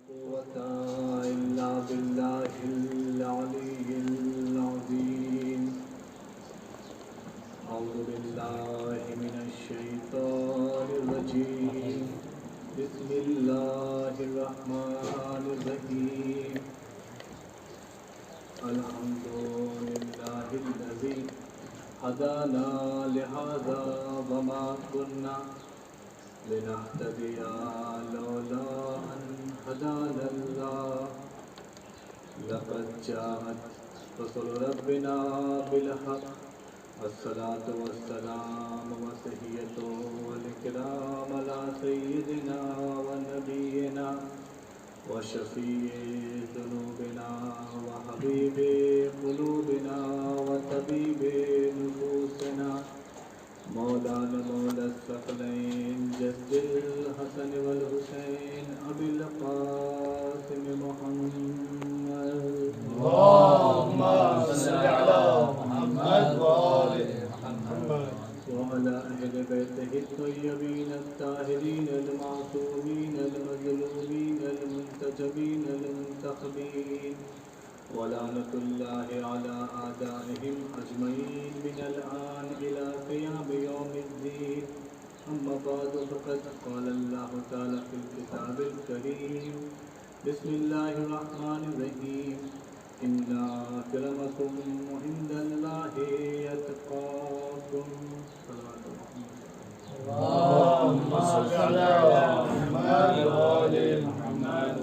قوة إلا بالله العلي العظيم. أعوذ بالله من الشيطان الرجيم. بسم الله الرحمن الرحيم. الحمد لله الذي هدانا لهذا وما كنا لنهتدي لولا أن هدانا الله. لقد جاءت رسل ربنا بالحق. الصلاة والسلام والتحية والإكرام على سيدنا ونبينا وشفيع ذنوبنا وحبيب قلوبنا وطبيب نفوسنا مولانا مولى الثقلين جد الحسن والحسين أبي القاسم محمد. اللهم صل على محمد وآل محمد وعلى أهل بيته الطيبين الطاهرين المعصومين المظلومين المنتجبين المنتخبين ولعنة الله على أعدائهم أجمعين من الآن إلى قيام يوم الدين. أما بعد فقد قال الله تعالى في الكتاب الكريم. بسم الله الرحمن الرحيم. إن أكرمكم عند الله يتقاكم. اللهم صل على محمد وآل محمد.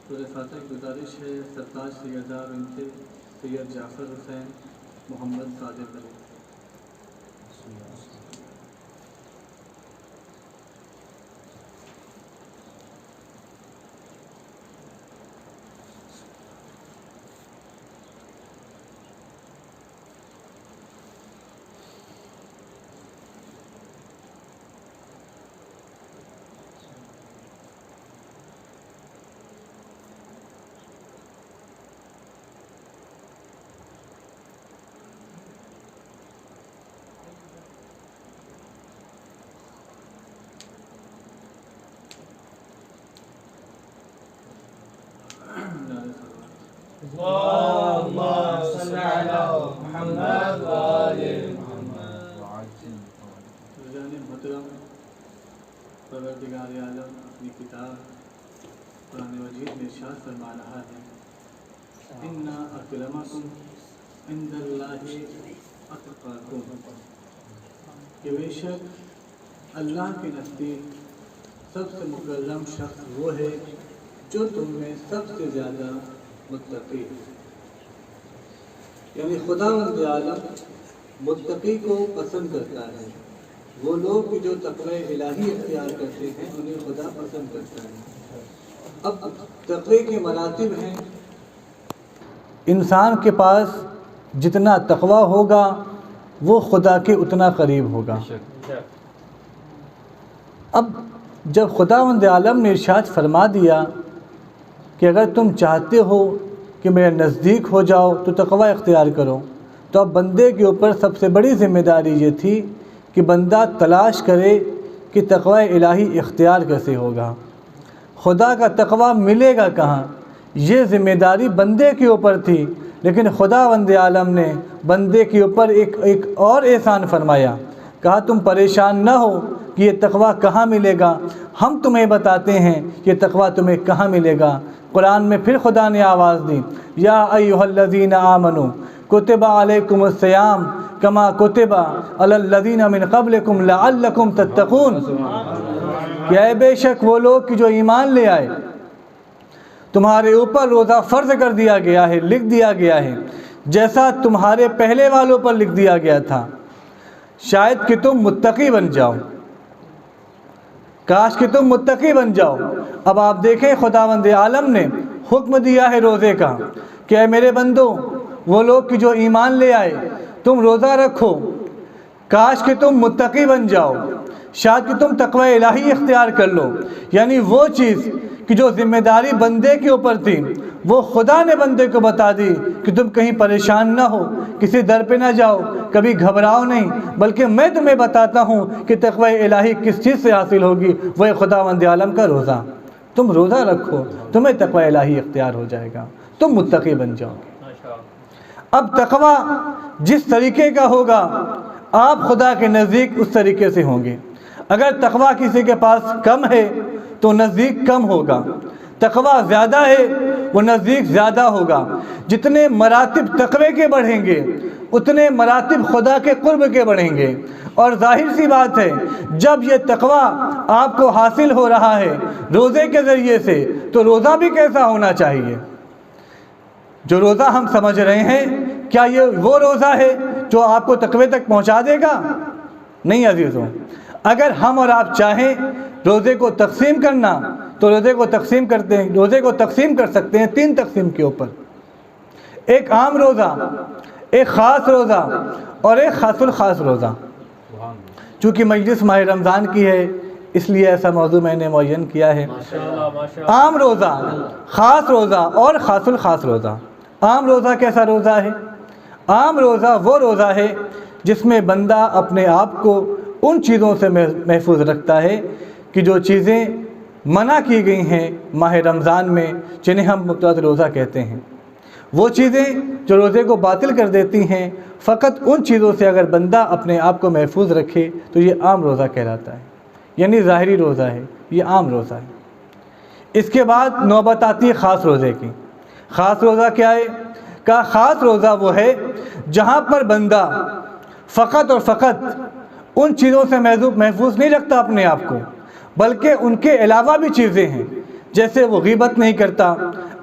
سورہ فاتحہ کی گزارش ہے سرتاج سیدہ بنت سید جعفر حسین محمد صادق علی. اللهم صل على محمد وآل محمد. رجال محترم، پروردگار عالم اپنی کتاب قرآن مجید میں ارشاد فرما رہا ہے ان اکرمکم عند اللہ اتقاکم، کہ بے شک اللہ کے نزدیک سب سے مکرم شخص وہ ہے جو تم میں سب سے زیادہ متقی ہے. یعنی خداوند عالم متقی کو پسند کرتا ہے. وہ لوگ جو تقوی الہی اختیار کرتے ہیں انہیں خدا پسند کرتا ہے. اب تقوی کے مراتب ہیں. انسان کے پاس جتنا تقوی ہوگا وہ خدا کے اتنا قریب ہوگا. اب جب خداوند عالم نے ارشاد فرما دیا کہ اگر تم چاہتے ہو کہ میرے نزدیک ہو جاؤ تو تقوی اختیار کرو، تو اب بندے کے اوپر سب سے بڑی ذمہ داری یہ تھی کہ بندہ تلاش کرے کہ تقوی الہی اختیار کیسے ہوگا، خدا کا تقوی ملے گا کہاں. یہ ذمہ داری بندے کے اوپر تھی، لیکن خداوند عالم نے بندے کے اوپر ایک اور احسان فرمایا. کہا تم پریشان نہ ہو کہ یہ تقوی کہاں ملے گا، ہم تمہیں بتاتے ہیں کہ تقوی تمہیں کہاں ملے گا. قرآن میں پھر خدا نے آواز دی، یا ایھا الذین آمنوا کتب علیکم الصیام کما کتب علی الذین من قبلکم لعلکم تتقون. کہ اے بے شک وہ لوگ کہ جو ایمان لے آئے تمہارے اوپر روزہ فرض کر دیا گیا ہے، لکھ دیا گیا ہے جیسا تمہارے پہلے والوں پر لکھ دیا گیا تھا، شاید کہ تم متقی بن جاؤ. کاش کہ تم متقی بن جاؤ. اب آپ دیکھیں خداوند عالم نے حکم دیا ہے روزے کا کہ اے میرے بندو وہ لوگ کہ جو ایمان لے آئے تم روزہ رکھو. کاش کہ تم متقی بن جاؤ، شاید کہ تم تقوی الہی اختیار کر لو. یعنی وہ چیز کہ جو ذمہ داری بندے کے اوپر تھی وہ خدا نے بندے کو بتا دی کہ تم کہیں پریشان نہ ہو، کسی در پہ نہ جاؤ، کبھی گھبراؤ نہیں، بلکہ میں تمہیں بتاتا ہوں کہ تقوی الہی کس چیز سے حاصل ہوگی، وہ خداوند عالم کا روزہ. تم روزہ رکھو، تمہیں تقوی الہی اختیار ہو جائے گا، تم متقی بن جاؤ گے۔ اب تقوی جس طریقے کا ہوگا آپ خدا کے نزدیک اس طریقے سے ہوں گے۔ اگر تقوی کسی کے پاس کم ہے تو نزدیک کم ہوگا، تقوی زیادہ ہے وہ نزدیک زیادہ ہوگا۔ جتنے مراتب تقوی کے بڑھیں گے اتنے مراتب خدا کے قرب کے بڑھیں گے۔ اور ظاہر سی بات ہے جب یہ تقوی آپ کو حاصل ہو رہا ہے روزے کے ذریعے سے تو روزہ بھی کیسا ہونا چاہیے؟ جو روزہ ہم سمجھ رہے ہیں کیا یہ وہ روزہ ہے جو آپ کو تقوی تک پہنچا دے گا؟ نہیں عزیزوں، اگر ہم اور آپ چاہیں روزے کو تقسیم کرنا تو روزے کو تقسیم کر سکتے ہیں 3 تقسیم کے اوپر، ایک عام روزہ، ایک خاص روزہ اور ایک خاص الخاص روزہ۔ چونکہ مجلس ماہ رمضان کی ہے اس لیے ایسا موضوع میں نے معین کیا ہے۔ عام روزہ، خاص روزہ اور خاص الخاص روزہ۔ عام روزہ کیسا روزہ ہے؟ عام روزہ وہ روزہ ہے جس میں بندہ اپنے آپ کو ان چیزوں سے محفوظ رکھتا ہے کہ جو چیزیں منع کی گئی ہیں ماہ رمضان میں، جنہیں ہم مقتضیات روزہ کہتے ہیں، وہ چیزیں جو روزے کو باطل کر دیتی ہیں، فقط ان چیزوں سے اگر بندہ اپنے آپ کو محفوظ رکھے تو یہ عام روزہ کہلاتا ہے، یعنی ظاہری روزہ ہے، یہ عام روزہ ہے۔ اس کے بعد نوبت آتی ہے خاص روزے کی۔ خاص روزہ کیا ہے؟ کہ خاص روزہ وہ ہے جہاں پر بندہ فقط اور فقط ان چیزوں سے محفوظ نہیں رکھتا اپنے آپ کو، بلکہ ان کے علاوہ بھی چیزیں ہیں، جیسے وہ غیبت نہیں کرتا،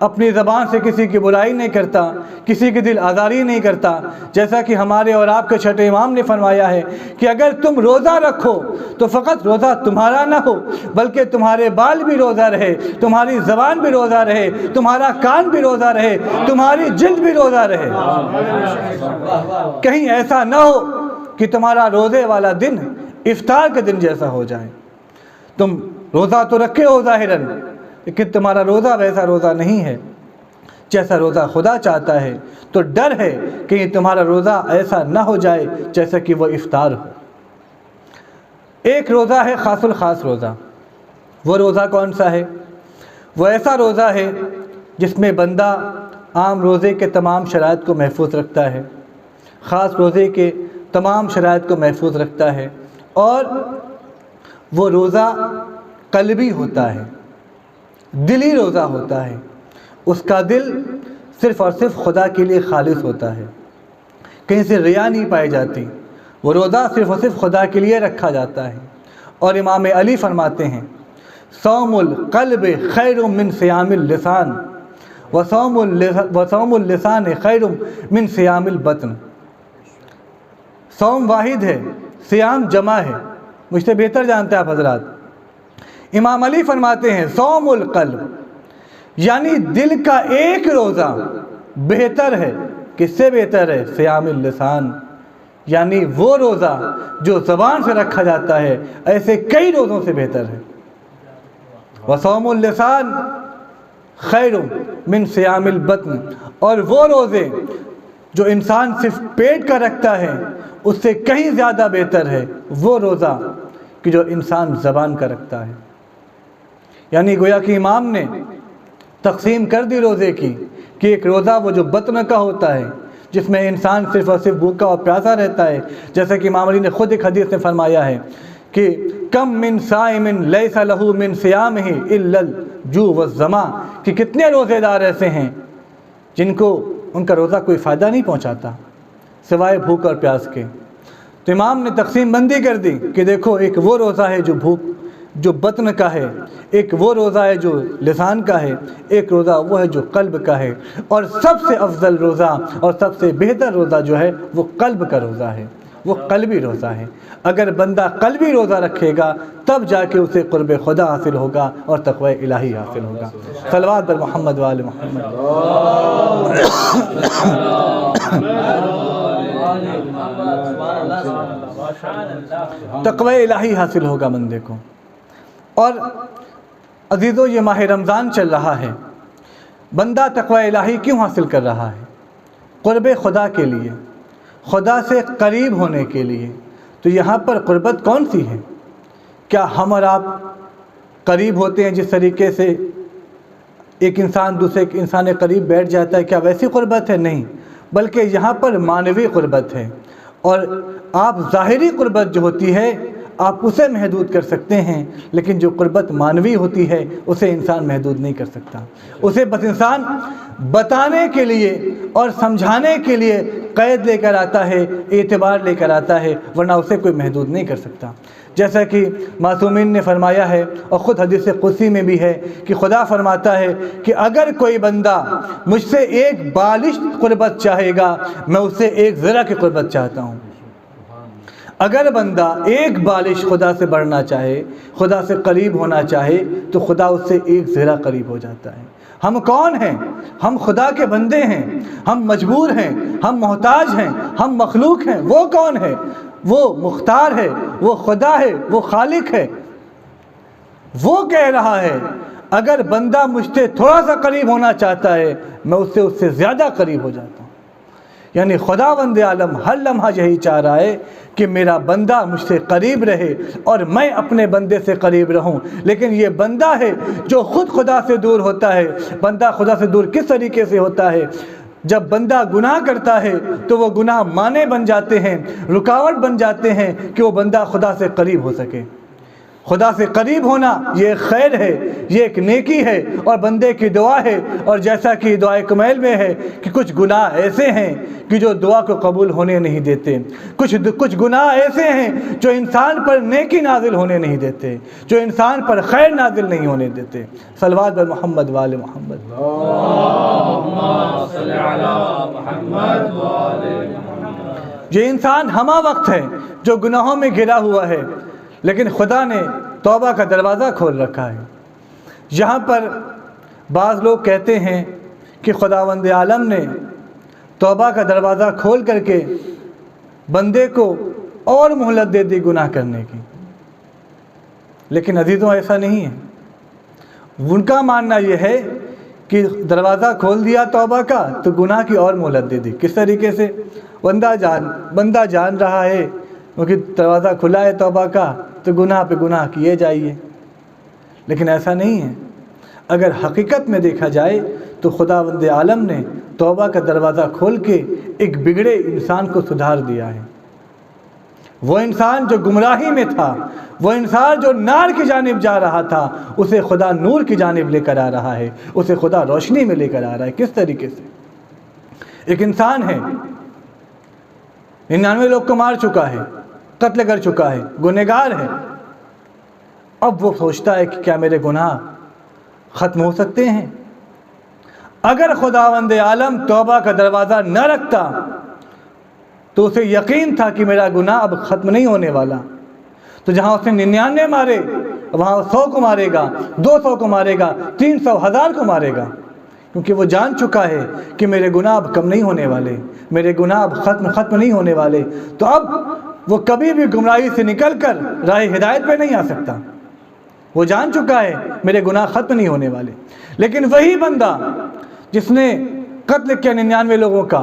اپنی زبان سے کسی کی برائی نہیں کرتا، کسی کی دل آزاری نہیں کرتا، جیسا کہ ہمارے اور آپ کے چھٹے امام نے فرمایا ہے کہ اگر تم روزہ رکھو تو فقط روزہ تمہارا نہ ہو بلکہ تمہارے بال بھی روزہ رہے، تمہاری زبان بھی روزہ رہے، تمہارا کان بھی روزہ رہے، تمہاری جلد بھی روزہ رہے۔ کہیں ایسا نہ ہو کہ تمہارا روزے والا دن افطار کے دن جیسا ہو جائے۔ تم روزہ تو رکھے ہو ظاہراً لیکن تمہارا روزہ ویسا روزہ نہیں ہے جیسا روزہ خدا چاہتا ہے، تو ڈر ہے کہ یہ تمہارا روزہ ایسا نہ ہو جائے جیسا کہ وہ افطار ہو۔ ایک روزہ ہے خاص الخاص روزہ۔ وہ روزہ کون سا ہے؟ وہ ایسا روزہ ہے جس میں بندہ عام روزے کے تمام شرائط کو محفوظ رکھتا ہے، خاص روزے کے تمام شرائط کو محفوظ رکھتا ہے، اور وہ روزہ قلبی ہوتا ہے، دلی روزہ ہوتا ہے۔ اس کا دل صرف اور صرف خدا کے لیے خالص ہوتا ہے، کہیں سے ریا نہیں پائی جاتی، وہ روزہ صرف اور صرف خدا کے لیے رکھا جاتا ہے۔ اور امام علی فرماتے ہیں صوم القلب خیر من صیام اللسان وصوم اللسان خیر من صیام البطن۔ صوم واحد ہے، صیام جمع ہے، مجھ سے بہتر جانتے ہیں آپ حضرات۔ امام علی فرماتے ہیں صوم القلب یعنی دل کا ایک روزہ بہتر ہے، کس سے بہتر ہے؟ صیام اللسان، یعنی وہ روزہ جو زبان سے رکھا جاتا ہے ایسے کئی روزوں سے بہتر ہے۔ وصوم اللسان خیر من صیام البطن، اور وہ روزے جو انسان صرف پیٹ کا رکھتا ہے اس سے کہیں زیادہ بہتر ہے وہ روزہ کہ جو انسان زبان کا رکھتا ہے۔ یعنی گویا کہ امام نے تقسیم کر دی روزے کی کہ ایک روزہ وہ جو بطن کا ہوتا ہے جس میں انسان صرف اور صرف بھوکا اور پیاسا رہتا ہے، جیسا کہ امام علی نے خود ایک حدیث میں فرمایا ہے کہ کم من صائم لیس لہ من صیامہ الا الجوع والظما، کہ کتنے روزے دار ایسے ہیں جن کو ان کا روزہ کوئی فائدہ نہیں پہنچاتا سوائے بھوک اور پیاس کے۔ تو امام نے تقسیم بندی کر دی کہ دیکھو ایک وہ روزہ ہے جو بطن کا ہے، ایک وہ روزہ ہے جو لسان کا ہے، ایک روزہ وہ ہے جو قلب کا ہے، اور سب سے افضل روزہ اور سب سے بہتر روزہ جو ہے وہ قلب کا روزہ ہے، وہ قلبی روزہ ہے۔ اگر بندہ قلبی روزہ رکھے گا تب جا کے اسے قرب خدا حاصل ہوگا اور تقوی الہی حاصل ہوگا۔ صلوات بر محمد و آل محمد۔ تقوی الہی حاصل ہوگا بندے کو۔ اور عزیزو یہ ماہ رمضان چل رہا ہے، بندہ تقوی الہی کیوں حاصل کر رہا ہے؟ قرب خدا کے لیے، خدا سے قریب ہونے کے لیے۔ تو یہاں پر قربت کون سی ہے؟ کیا ہم اور آپ قریب ہوتے ہیں جس طریقے سے ایک انسان دوسرے انسان کے قریب بیٹھ جاتا ہے، کیا ویسی قربت ہے؟ نہیں، بلکہ یہاں پر معنوی قربت ہے۔ اور آپ ظاہری قربت جو ہوتی ہے آپ اسے محدود کر سکتے ہیں، لیکن جو قربت معنوی ہوتی ہے اسے انسان محدود نہیں کر سکتا۔ اسے بس انسان بتانے کے لیے اور سمجھانے کے لیے قید لے کر آتا ہے، اعتبار لے کر آتا ہے، ورنہ اسے کوئی محدود نہیں کر سکتا۔ جیسا کہ معصومین نے فرمایا ہے اور خود حدیث قدسی میں بھی ہے کہ خدا فرماتا ہے کہ اگر کوئی بندہ مجھ سے ایک بالشت قربت چاہے گا میں اس سے ایک ذرا کی قربت چاہتا ہوں۔ اگر بندہ ایک بالش خدا سے بڑھنا چاہے، خدا سے قریب ہونا چاہے، تو خدا اس سے ایک ذرا قریب ہو جاتا ہے۔ ہم کون ہیں؟ ہم خدا کے بندے ہیں، ہم مجبور ہیں، ہم محتاج ہیں، ہم مخلوق ہیں۔ وہ کون ہے؟ وہ مختار ہے، وہ خدا ہے، وہ خالق ہے۔ وہ کہہ رہا ہے اگر بندہ مجھ سے تھوڑا سا قریب ہونا چاہتا ہے میں اس سے زیادہ قریب ہو جاتا ہوں۔ یعنی خداوند عالم ہر لمحہ یہی چاہ رہا ہے کہ میرا بندہ مجھ سے قریب رہے اور میں اپنے بندے سے قریب رہوں۔ لیکن یہ بندہ ہے جو خود خدا سے دور ہوتا ہے۔ بندہ خدا سے دور کس طریقے سے ہوتا ہے؟ جب بندہ گناہ کرتا ہے تو وہ گناہ مانع بن جاتے ہیں، رکاوٹ بن جاتے ہیں کہ وہ بندہ خدا سے قریب ہو سکے۔ خدا سے قریب ہونا یہ ایک خیر ہے، یہ ایک نیکی ہے اور بندے کی دعا ہے۔ اور جیسا کہ دعائے کمیل میں ہے کہ کچھ گناہ ایسے ہیں کہ جو دعا کو قبول ہونے نہیں دیتے، کچھ گناہ ایسے ہیں جو انسان پر نیکی نازل ہونے نہیں دیتے، جو انسان پر خیر نازل نہیں ہونے دیتے۔ صلوات بر محمد وآل محمد۔ اللهم صل علی محمد وآل محمد۔ یہ انسان ہمہ وقت ہے جو گناہوں میں گھرا ہوا ہے، لیکن خدا نے توبہ کا دروازہ کھول رکھا ہے۔ یہاں پر بعض لوگ کہتے ہیں کہ خداوند عالم نے توبہ کا دروازہ کھول کر کے بندے کو اور مہلت دے دی گناہ کرنے کی، لیکن عزیزوں ایسا نہیں ہے۔ ان کا ماننا یہ ہے کہ دروازہ کھول دیا توبہ کا تو گناہ کی اور مہلت دے دی۔ کس طریقے سے؟ بندہ جان رہا ہے کیونکہ دروازہ کھلا ہے توبہ کا تو گناہ پہ گناہ کیے جائیے، لیکن ایسا نہیں ہے۔ اگر حقیقت میں دیکھا جائے تو خداوند عالم نے توبہ کا دروازہ کھول کے ایک بگڑے انسان کو سدھار دیا ہے۔ وہ انسان جو گمراہی میں تھا، وہ انسان جو نار کی جانب جا رہا تھا، اسے خدا نور کی جانب لے کر آ رہا ہے، اسے خدا روشنی میں لے کر آ رہا ہے۔ کس طریقے سے؟ ایک انسان ہے 99 لوگ کو مار چکا ہے، قتل کر چکا ہے، گنہگار ہے۔ اب وہ سوچتا ہے کہ کیا میرے گناہ ختم ہو سکتے ہیں؟ اگر خداوند عالم توبہ کا دروازہ نہ رکھتا تو اسے یقین تھا کہ میرا گناہ اب ختم نہیں ہونے والا، تو جہاں اس نے 99 مارے وہاں 100 کو مارے گا، 200 کو مارے گا، 300 1000 کو مارے گا، کیونکہ وہ جان چکا ہے کہ میرے گناہ اب کم نہیں ہونے والے، میرے گناہ اب ختم نہیں ہونے والے۔ تو اب وہ کبھی بھی گمراہی سے نکل کر راہ ہدایت پہ نہیں آ سکتا۔ وہ جان چکا ہے میرے گناہ ختم نہیں ہونے والے۔ لیکن وہی بندہ جس نے قتل کیا 99 لوگوں کا،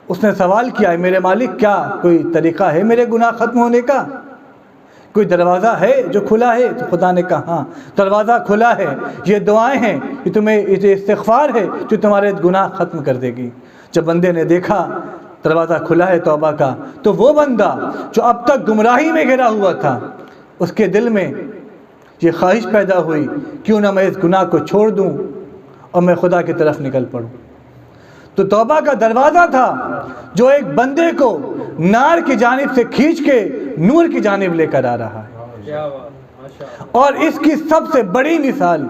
اس نے سوال کیا ہے میرے مالک کیا کوئی طریقہ ہے میرے گناہ ختم ہونے کا؟ کوئی دروازہ ہے جو کھلا ہے؟ تو خدا نے کہا ہاں دروازہ کھلا ہے، یہ دعائیں ہیں، یہ استغفار ہے جو تمہارے گناہ ختم کر دے گی۔ جب بندے نے دیکھا دروازہ کھلا ہے توبہ کا، تو وہ بندہ جو اب تک گمراہی میں گھرا ہوا تھا، اس کے دل میں یہ خواہش پیدا ہوئی کیوں نہ میں اس گناہ کو چھوڑ دوں اور میں خدا کی طرف نکل پڑوں۔ تو توبہ کا دروازہ تھا جو ایک بندے کو نار کی جانب سے کھینچ کے نور کی جانب لے کر آ رہا ہے۔ اور اس کی سب سے بڑی مثال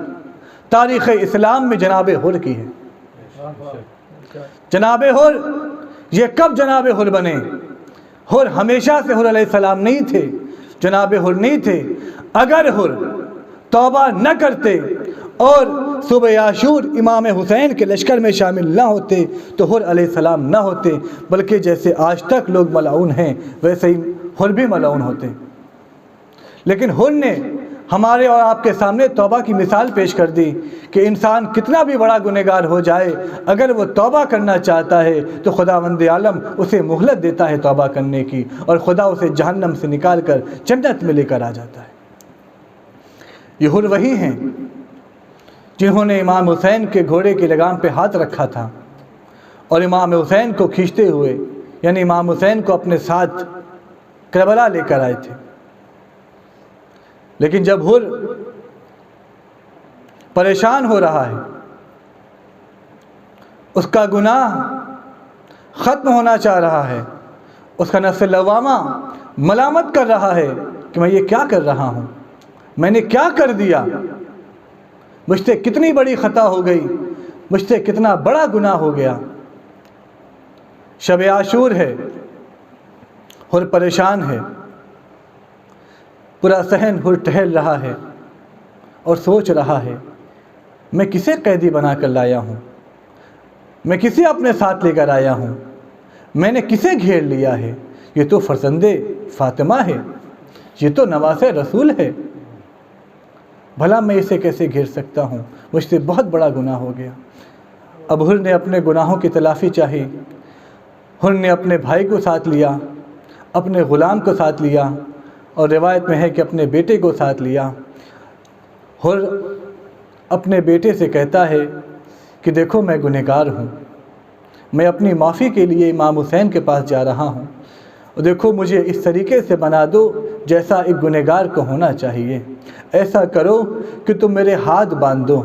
تاریخ اسلام میں جناب حر کی ہے۔ جناب حر یہ کب جناب حر بنے؟ حر ہمیشہ سے حر علیہ السلام نہیں تھے، جناب حر نہیں تھے۔ اگر حر توبہ نہ کرتے اور صبح عاشور امام حسین کے لشکر میں شامل نہ ہوتے تو حر علیہ السلام نہ ہوتے، بلکہ جیسے آج تک لوگ ملعون ہیں ویسے ہی حر بھی ملعون ہوتے۔ لیکن حر نے ہمارے اور آپ کے سامنے توبہ کی مثال پیش کر دی کہ انسان کتنا بھی بڑا گنہگار ہو جائے، اگر وہ توبہ کرنا چاہتا ہے تو خداوند عالم اسے مہلت دیتا ہے توبہ کرنے کی، اور خدا اسے جہنم سے نکال کر جنت میں لے کر آ جاتا ہے۔ یہ حر وہی ہیں جنہوں نے امام حسین کے گھوڑے کی لگام پہ ہاتھ رکھا تھا اور امام حسین کو کھینچتے ہوئے، یعنی امام حسین کو اپنے ساتھ کربلا لے کر آئے تھے۔ لیکن جب حر پریشان ہو رہا ہے، اس کا گناہ ختم ہونا چاہ رہا ہے، اس کا نفس لوامہ ملامت کر رہا ہے کہ میں یہ کیا کر رہا ہوں، میں نے کیا کر دیا، مجھ سے کتنی بڑی خطا ہو گئی، مجھ سے کتنا بڑا گناہ ہو گیا۔ شب عاشور ہے، حر پریشان ہے، پورا صحن حر ٹہل رہا ہے اور سوچ رہا ہے میں کسے قیدی بنا کر لایا ہوں، میں کسے اپنے ساتھ لے کر آیا ہوں، میں نے کسے گھیر لیا ہے، یہ تو فرزند فاطمہ ہے، یہ تو نواز رسول ہے، بھلا میں اسے کیسے گھیر سکتا ہوں، مجھ سے بہت بڑا گناہ ہو گیا۔ اب حر نے اپنے گناہوں کی تلافی چاہی، حر نے اپنے بھائی کو ساتھ لیا، اپنے غلام کو ساتھ لیا، اور روایت میں ہے کہ اپنے بیٹے کو ساتھ لیا۔ حر اپنے بیٹے سے کہتا ہے کہ دیکھو میں گنہگار ہوں، میں اپنی معافی کے لیے امام حسین کے پاس جا رہا ہوں، اور دیکھو مجھے اس طریقے سے بنا دو جیسا ایک گنہگار کو ہونا چاہیے، ایسا کرو کہ تم میرے ہاتھ باندھ دو۔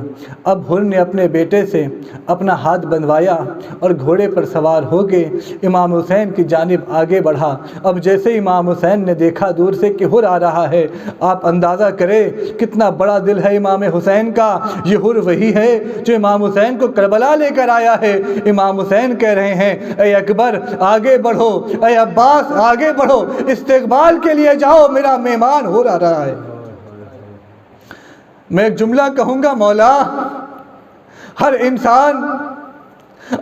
اب حر نے اپنے بیٹے سے اپنا ہاتھ بندھوایا اور گھوڑے پر سوار ہو کے امام حسین کی جانب آگے بڑھا۔ اب جیسے امام حسین نے دیکھا دور سے کہ حر آ رہا ہے، آپ اندازہ کریں کتنا بڑا دل ہے امام حسین کا، یہ حر وہی ہے جو امام حسین کو کربلا لے کر آیا ہے۔ امام حسین کہہ رہے ہیں اے اکبر آگے بڑھو، اے عباس آگے بڑھو، استقبال کے لیے جاؤ، میرا مہمان حر آ رہا ہے۔ میں ایک جملہ کہوں گا، مولا ہر انسان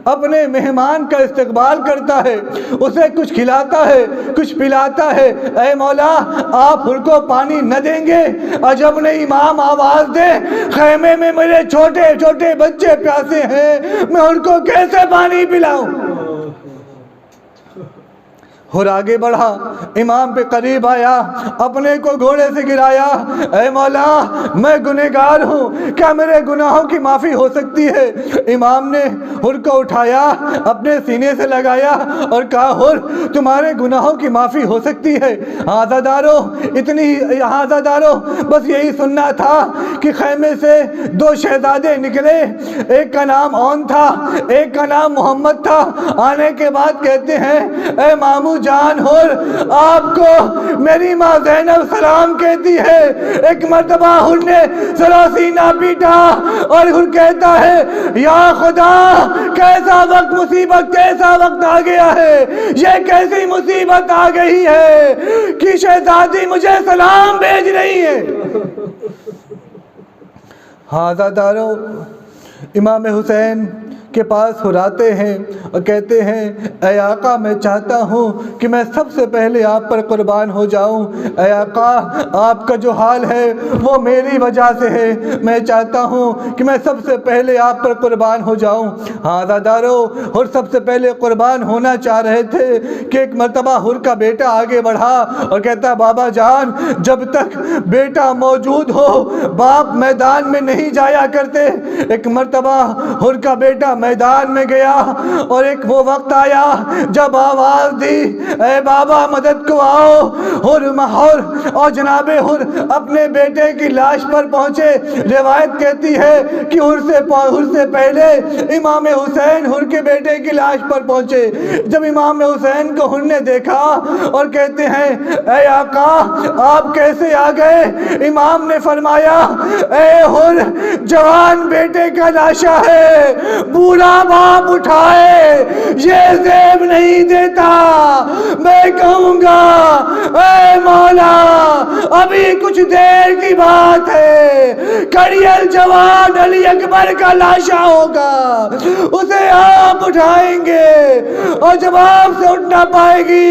اپنے مہمان کا استقبال کرتا ہے، اسے کچھ کھلاتا ہے، کچھ پلاتا ہے۔ اے مولا آپ حر کو پانی نہ دیں گے؟ عجب نہیں امام آواز دے، خیمے میں میرے چھوٹے چھوٹے بچے پیاسے ہیں، میں ان کو کیسے پانی پلاؤں؟ حر آگے بڑھا، امام پہ قریب آیا، اپنے کو گھوڑے سے گرایا۔ اے مولا میں گنہگار ہوں، کیا میرے گناہوں کی معافی ہو سکتی ہے؟ امام نے حر کو اٹھایا، اپنے سینے سے لگایا اور کہا حر تمہارے گناہوں کی معافی ہو سکتی ہے؟ عزادارو عزادارو بس یہی سننا تھا کہ خیمے سے دو شہزادے نکلے، ایک کا نام اون تھا، ایک کا نام محمد تھا۔ آنے کے بعد کہتے ہیں اے مامو جان حر آپ کو میری ماں زینب سلام کہتی ہے۔ ایک مرتبہ حر نے سراسینہ پیٹا اور حر کہتا ہے یا خدا کیسا وقت مصیبت کیسا وقت آ گیا ہے، یہ کیسی مصیبت آ گئی ہے کہ شہزادی مجھے سلام بھیج رہی ہے۔ عزادارو امام حسین کے پاس حر آتے ہیں اور کہتے ہیں اے آقا میں چاہتا ہوں کہ میں سب سے پہلے آپ پر قربان ہو جاؤں۔ اے آقا آپ کا جو حال ہے وہ میری وجہ سے ہے، میں چاہتا ہوں کہ میں سب سے پہلے آپ پر قربان ہو جاؤں۔ عزادارو حر سب سے پہلے قربان ہونا چاہ رہے تھے کہ ایک مرتبہ حر کا بیٹا آگے بڑھا اور کہتا بابا جان جب تک بیٹا موجود ہو باپ میدان میں نہیں جایا کرتے۔ ایک مرتبہ حر کا بیٹا میدان میں گیا اور ایک وہ وقت آیا جب آواز دی اے بابا مدد کو آؤ۔ حر اور جناب حر اپنے بیٹے کی لاش پر پہنچے۔ روایت کہتی ہے کہ حر سے پہلے امام حسین حر کے بیٹے کی لاش پر پہنچے۔ جب امام حسین کو حر نے دیکھا اور کہتے ہیں اے آقا آپ کیسے آ گئے؟ امام نے فرمایا اے حر جوان بیٹے کا لاشا ہے، بوڑھا باپ اٹھائے یہ زیب نہیں دیتا۔ میں کہوں گا اے مولا ابھی کچھ دیر کی بات ہے، کڑیل جوان علی اکبر کا لاشا ہوگا، اسے آپ اٹھائیں گے اور جب آپ سے اٹھ نہ پائے گی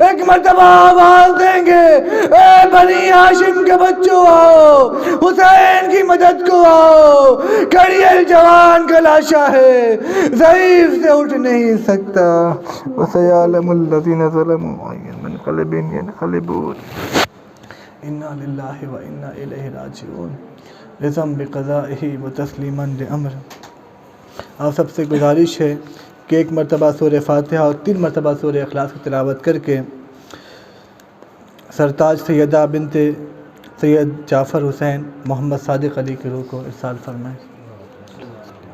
ایک مرتبہ آواز دیں گے اے بنی ہاشم کے بچوں آؤ، حسین کی مدد کو آؤ۔ کڑیل جوان کا لاشا ہے، ضعیف سے اٹھ نہیں سکتا۔ وَسَيَعْلَمُ الَّذِينَ ظَلَمُوا أَيَّ مُنْقَلَبٍ يَنْقَلِبُونَ۔ انا للہ و انا الیہ راجعون رضا بقضائہ و تسلیما لامر۔ آپ سب سے گزارش ہے کہ ایک مرتبہ سورہ فاتحہ اور 3 مرتبہ سورہ اخلاص کی تلاوت کر کے سرتاج سیدہ بنت سید جعفر حسین محمد صادق علی کی روح کو ارسال فرمائیں۔